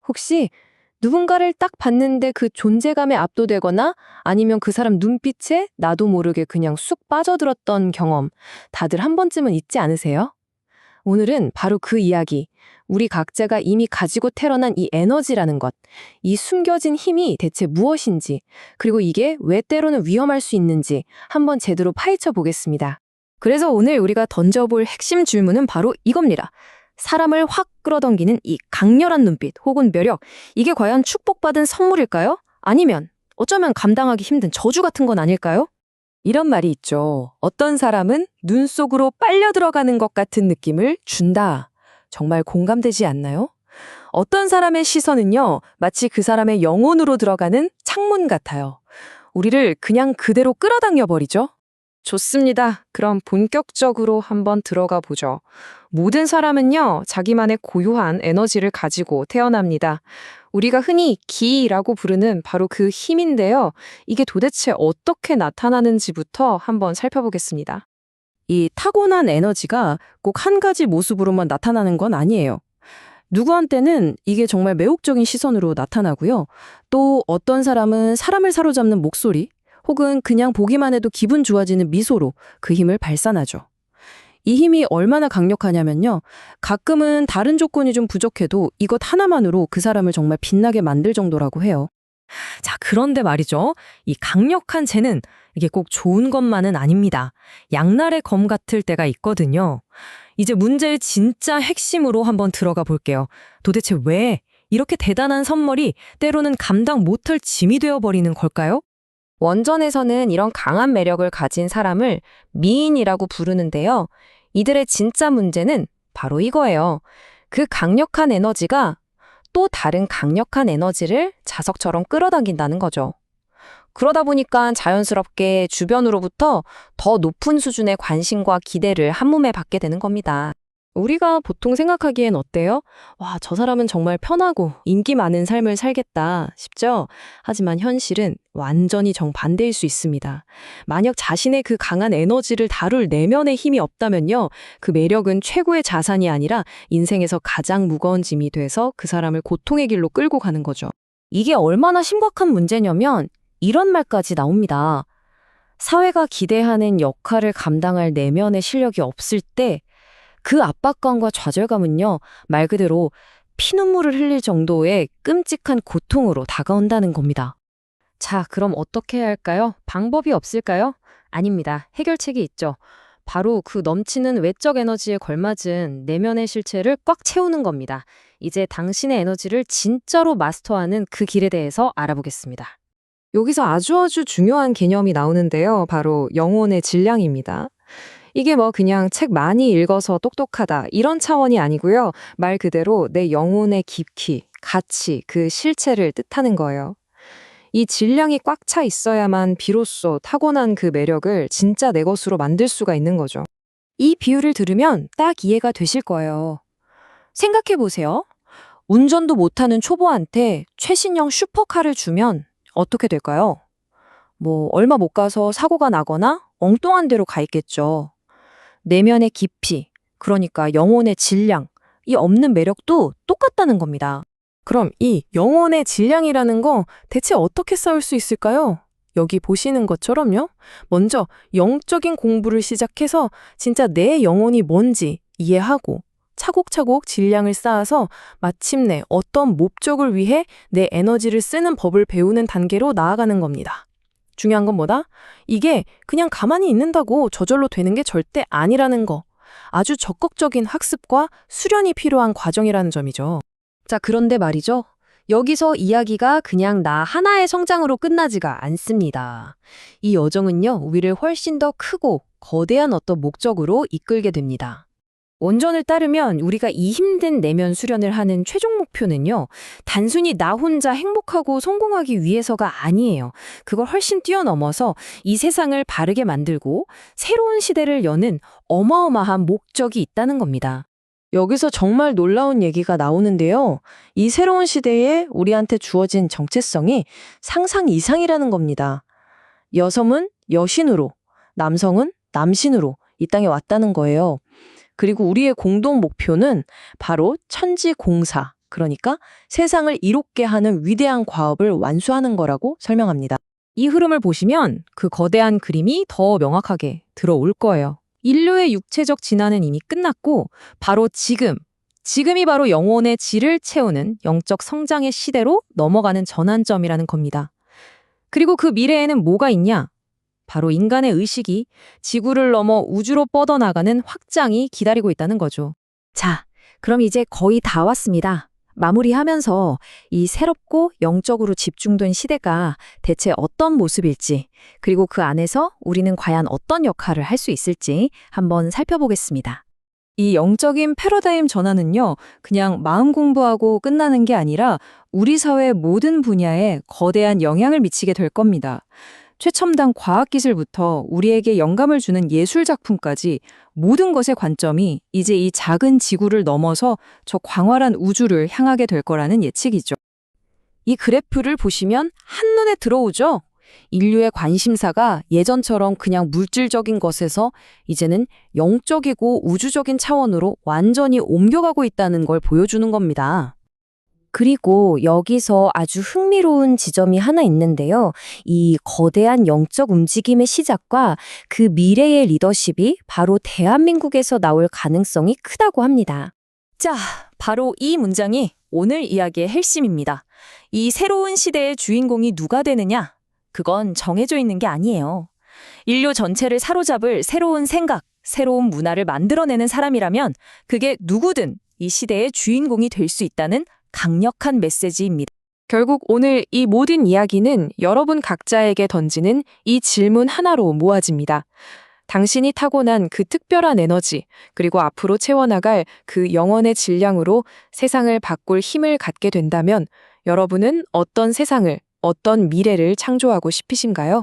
혹시 누군가를 딱 봤는데 그 존재감에 압도되거나 아니면 그 사람 눈빛에 나도 모르게 그냥 쑥 빠져들었던 경험 다들 한 번쯤은 있지 않으세요? 오늘은 바로 그 이야기, 우리 각자가 이미 가지고 태어난 이 에너지라는 것, 이 숨겨진 힘이 대체 무엇인지, 그리고 이게 왜 때로는 위험할 수 있는지 한번 제대로 파헤쳐 보겠습니다. 그래서 오늘 우리가 던져볼 핵심 질문은 바로 이겁니다. 사람을 확 끌어당기는 이 강렬한 눈빛 혹은 매력, 이게 과연 축복받은 선물일까요? 아니면 어쩌면 감당하기 힘든 저주 같은 건 아닐까요? 이런 말이 있죠. 어떤 사람은 눈 속으로 빨려 들어가는 것 같은 느낌을 준다. 정말 공감되지 않나요? 어떤 사람의 시선은요, 마치 그 사람의 영혼으로 들어가는 창문 같아요. 우리를 그냥 그대로 끌어당겨 버리죠. 좋습니다. 그럼 본격적으로 한번 들어가 보죠. 모든 사람은요, 자기만의 고유한 에너지를 가지고 태어납니다. 우리가 흔히 기라고 부르는 바로 그 힘인데요. 이게 도대체 어떻게 나타나는지부터 한번 살펴보겠습니다. 이 타고난 에너지가 꼭 한 가지 모습으로만 나타나는 건 아니에요. 누구한테는 이게 정말 매혹적인 시선으로 나타나고요. 또 어떤 사람은 사람을 사로잡는 목소리, 혹은 그냥 보기만 해도 기분 좋아지는 미소로 그 힘을 발산하죠. 이 힘이 얼마나 강력하냐면요. 가끔은 다른 조건이 좀 부족해도 이것 하나만으로 그 사람을 정말 빛나게 만들 정도라고 해요. 자, 그런데 말이죠. 이 강력한 재는 이게 꼭 좋은 것만은 아닙니다. 양날의 검 같을 때가 있거든요. 이제 문제의 진짜 핵심으로 한번 들어가 볼게요. 도대체 왜 이렇게 대단한 선물이 때로는 감당 못할 짐이 되어버리는 걸까요? 원전에서는 이런 강한 매력을 가진 사람을 미인이라고 부르는데요. 이들의 진짜 문제는 바로 이거예요. 그 강력한 에너지가 또 다른 강력한 에너지를 자석처럼 끌어당긴다는 거죠. 그러다 보니까 자연스럽게 주변으로부터 더 높은 수준의 관심과 기대를 한몸에 받게 되는 겁니다. 우리가 보통 생각하기엔 어때요? 와, 저 사람은 정말 편하고 인기 많은 삶을 살겠다 싶죠? 하지만 현실은 완전히 정반대일 수 있습니다. 만약 자신의 그 강한 에너지를 다룰 내면의 힘이 없다면요, 그 매력은 최고의 자산이 아니라 인생에서 가장 무거운 짐이 돼서 그 사람을 고통의 길로 끌고 가는 거죠. 이게 얼마나 심각한 문제냐면 이런 말까지 나옵니다. 사회가 기대하는 역할을 감당할 내면의 실력이 없을 때 그 압박감과 좌절감은요, 말 그대로 피눈물을 흘릴 정도의 끔찍한 고통으로 다가온다는 겁니다. 자, 그럼 어떻게 해야 할까요? 방법이 없을까요? 아닙니다. 해결책이 있죠. 바로 그 넘치는 외적 에너지에 걸맞은 내면의 실체를 꽉 채우는 겁니다. 이제 당신의 에너지를 진짜로 마스터하는 그 길에 대해서 알아보겠습니다. 여기서 아주 중요한 개념이 나오는데요. 바로 영혼의 질량입니다. 이게 그냥 책 많이 읽어서 똑똑하다 이런 차원이 아니고요. 말 그대로 내 영혼의 깊이, 가치, 그 실체를 뜻하는 거예요. 이 질량이 꽉 차 있어야만 비로소 타고난 그 매력을 진짜 내 것으로 만들 수가 있는 거죠. 이 비유를 들으면 딱 이해가 되실 거예요. 생각해 보세요. 운전도 못하는 초보한테 최신형 슈퍼카를 주면 어떻게 될까요? 얼마 못 가서 사고가 나거나 엉뚱한 데로 가 있겠죠. 내면의 깊이, 그러니까 영혼의 질량, 이 없는 매력도 똑같다는 겁니다. 그럼 이 영혼의 질량이라는 거 대체 어떻게 쌓을 수 있을까요? 여기 보시는 것처럼요. 먼저 영적인 공부를 시작해서 진짜 내 영혼이 뭔지 이해하고 차곡차곡 질량을 쌓아서 마침내 어떤 목적을 위해 내 에너지를 쓰는 법을 배우는 단계로 나아가는 겁니다. 중요한 건 뭐다? 이게 그냥 가만히 있는다고 저절로 되는 게 절대 아니라는 거. 아주 적극적인 학습과 수련이 필요한 과정이라는 점이죠. 자, 그런데 말이죠. 여기서 이야기가 그냥 나 하나의 성장으로 끝나지가 않습니다. 이 여정은요, 우리를 훨씬 더 크고 거대한 어떤 목적으로 이끌게 됩니다. 원전을 따르면 우리가 이 힘든 내면 수련을 하는 최종 목표는요, 단순히 나 혼자 행복하고 성공하기 위해서가 아니에요. 그걸 훨씬 뛰어넘어서 이 세상을 바르게 만들고 새로운 시대를 여는 어마어마한 목적이 있다는 겁니다. 여기서 정말 놀라운 얘기가 나오는데요. 이 새로운 시대에 우리한테 주어진 정체성이 상상 이상이라는 겁니다. 여성은 여신으로, 남성은 남신으로 이 땅에 왔다는 거예요. 그리고 우리의 공동 목표는 바로 천지공사, 그러니까 세상을 이롭게 하는 위대한 과업을 완수하는 거라고 설명합니다. 이 흐름을 보시면 그 거대한 그림이 더 명확하게 들어올 거예요. 인류의 육체적 진화는 이미 끝났고 바로 지금이 바로 영혼의 질을 채우는 영적 성장의 시대로 넘어가는 전환점이라는 겁니다. 그리고 그 미래에는 뭐가 있냐? 바로 인간의 의식이 지구를 넘어 우주로 뻗어나가는 확장이 기다리고 있다는 거죠. 자, 그럼 이제 거의 다 왔습니다. 마무리하면서 이 새롭고 영적으로 집중된 시대가 대체 어떤 모습일지, 그리고 그 안에서 우리는 과연 어떤 역할을 할 수 있을지 한번 살펴보겠습니다. 이 영적인 패러다임 전환은요, 그냥 마음 공부하고 끝나는 게 아니라 우리 사회 모든 분야에 거대한 영향을 미치게 될 겁니다. 최첨단 과학기술부터 우리에게 영감을 주는 예술작품까지 모든 것의 관점이 이제 이 작은 지구를 넘어서 저 광활한 우주를 향하게 될 거라는 예측이죠. 이 그래프를 보시면 한눈에 들어오죠? 인류의 관심사가 예전처럼 그냥 물질적인 것에서 이제는 영적이고 우주적인 차원으로 완전히 옮겨가고 있다는 걸 보여주는 겁니다. 그리고 여기서 아주 흥미로운 지점이 하나 있는데요. 이 거대한 영적 움직임의 시작과 그 미래의 리더십이 바로 대한민국에서 나올 가능성이 크다고 합니다. 자, 바로 이 문장이 오늘 이야기의 핵심입니다. 이 새로운 시대의 주인공이 누가 되느냐? 그건 정해져 있는 게 아니에요. 인류 전체를 사로잡을 새로운 생각, 새로운 문화를 만들어내는 사람이라면 그게 누구든 이 시대의 주인공이 될 수 있다는 강력한 메시지입니다. 결국 오늘 이 모든 이야기는 여러분 각자에게 던지는 이 질문 하나로 모아집니다. 당신이 타고난 그 특별한 에너지, 그리고 앞으로 채워나갈 그 영혼의 질량으로 세상을 바꿀 힘을 갖게 된다면 여러분은 어떤 세상을, 어떤 미래를 창조하고 싶으신가요?